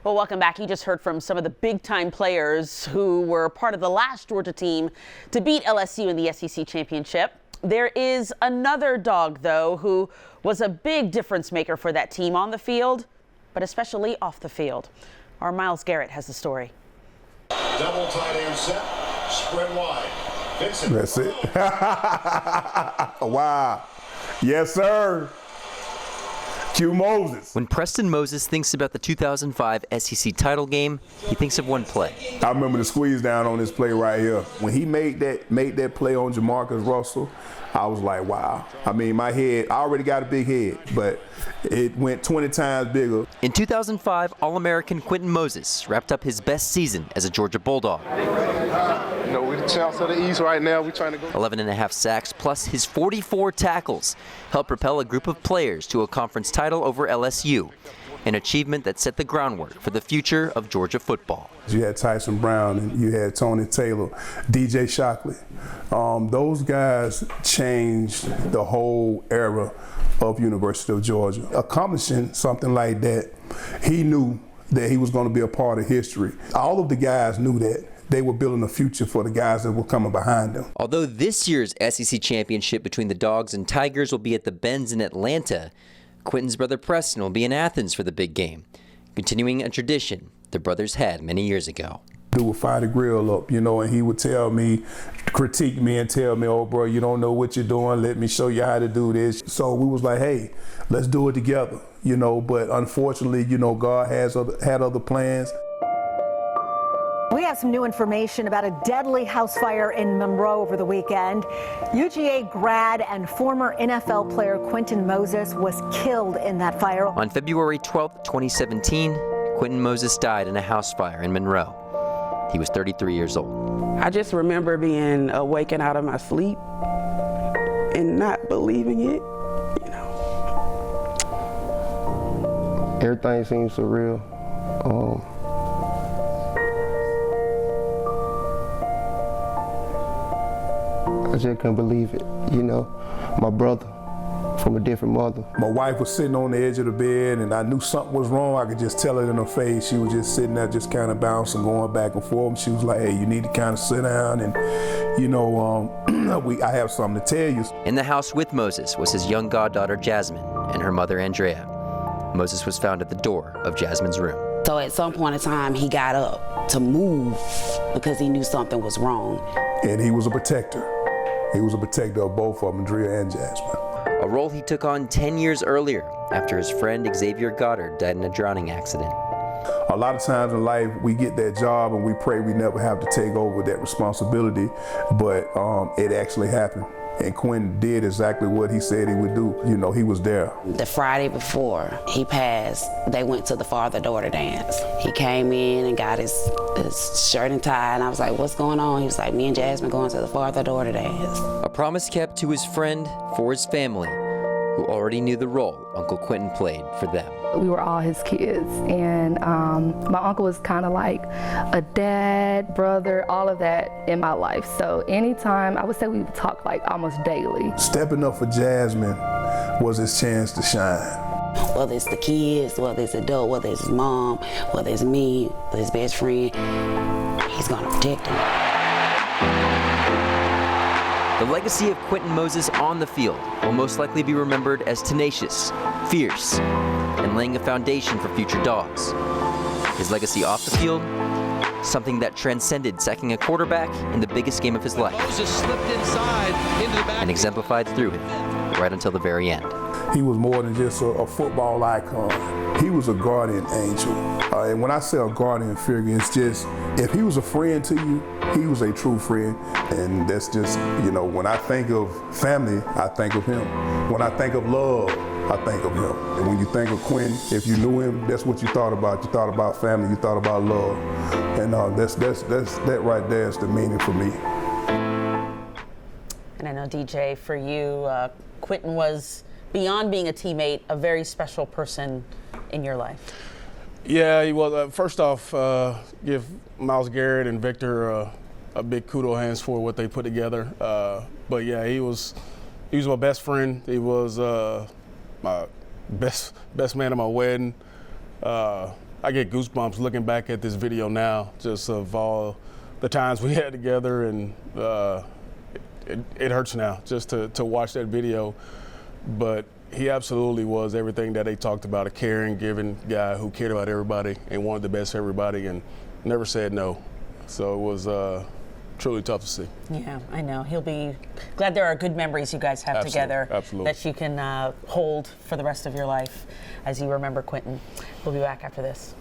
Well, welcome back. You just heard from some of the big-time players who were part of the last Georgia team to beat LSU in the SEC championship. There is another dog, though, who was a big difference maker for that team on the field, but especially off the field. Our Miles Garrett has the story. Double tight end set, spread wide. Vincent. That's it. Wow. Yes, sir. Q Moses. When Preston Moses thinks about the 2005 SEC title game, he thinks of one play. I remember the squeeze down on this play right here. When he made that play on Jamarcus Russell, I was like, wow. I mean, my head, I already got a big head, but it went 20 times bigger. In 2005, All-American Quentin Moses wrapped up his best season as a Georgia Bulldog. You know, we're the champs of the East right now. We're trying to go. 11.5 sacks plus his 44 tackles helped propel a group of players to a conference title over LSU, an achievement that set the groundwork for the future of Georgia football. You had Tyson Brown and you had Tony Taylor, DJ Shockley. Those guys changed the whole era of University of Georgia. Accomplishing something like that, he knew that he was going to be a part of history. All of the guys knew that. They were building a future for the guys that were coming behind them. Although this year's SEC championship between the Dogs and Tigers will be at the Benz in Atlanta, Quentin's brother Preston will be in Athens for the big game, continuing a tradition the brothers had many years ago. Dude would fire the grill up, you know, and he would tell me, critique me and tell me, oh, bro, you don't know what you're doing. Let me show you how to do this. So we was like, hey, let's do it together, you know, but unfortunately, you know, God had other plans. We have some new information about a deadly house fire in Monroe over the weekend. UGA grad and former NFL player Quentin Moses was killed in that fire. On February 12, 2017, Quentin Moses died in a house fire in Monroe. He was 33 years old. I just remember being awakened out of my sleep and not believing it, you know. Everything seems surreal. I just couldn't believe it, you know. My brother from a different mother. My wife was sitting on the edge of the bed and I knew something was wrong. I could just tell it in her face. She was just sitting there just kind of bouncing, going back and forth. And she was like, hey, you need to kind of sit down and, you know, I have something to tell you. In the house with Moses was his young goddaughter Jasmine and her mother Andrea. Moses was found at the door of Jasmine's room. So at some point in time, he got up to move because he knew something was wrong. And he was a protector. He was a protector of both of them, Andrea and Jasmine. A role he took on 10 years earlier after his friend Xavier Goddard died in a drowning accident. A lot of times in life, we get that job and we pray we never have to take over that responsibility, but it actually happened. And Quentin did exactly what he said he would do. You know, he was there. The Friday before he passed, they went to the father-daughter dance. He came in and got his shirt and tie, and I was like, what's going on? He was like, me and Jasmine going to the father-daughter dance. A promise kept to his friend for his family, who already knew the role Uncle Quentin played for them. We were all his kids, and my uncle was kind of like a dad, brother, all of that in my life. So anytime, I would say we would talk like almost daily. Stepping up for Jasmine was his chance to shine. Whether it's the kids, whether it's adult, whether it's his mom, whether it's me, whether his best friend, he's gonna protect him. The legacy of Quentin Moses on the field will most likely be remembered as tenacious, fierce, and laying a foundation for future Dogs. His legacy off the field, something that transcended sacking a quarterback in the biggest game of his life. Moses slipped inside into the back. And exemplified through him right until the very end. He was more than just a football icon. He was a guardian angel. And when I say a guardian figure, it's just, if he was a friend to you, he was a true friend. And that's just, you know, when I think of family, I think of him. When I think of love, I think of him. And when you think of Quentin, if you knew him, that's what you thought about. You thought about family, you thought about love. And that right there is the meaning for me. And I know, DJ, for you, Quentin was, beyond being a teammate, a very special person in your life. Yeah, he was. First off, give Miles Garrett and Victor a big kudos hands for what they put together. But yeah, he was my best friend. He was my best man at my wedding. I get goosebumps looking back at this video now, just of all the times we had together, and it hurts now just to watch that video. But he absolutely was everything that they talked about, a caring, giving guy who cared about everybody and wanted the best for everybody and never said no. So it was truly tough to see. Yeah, I know. He'll be glad there are good memories you guys have together that you can hold for the rest of your life as you remember Quentin. We'll be back after this.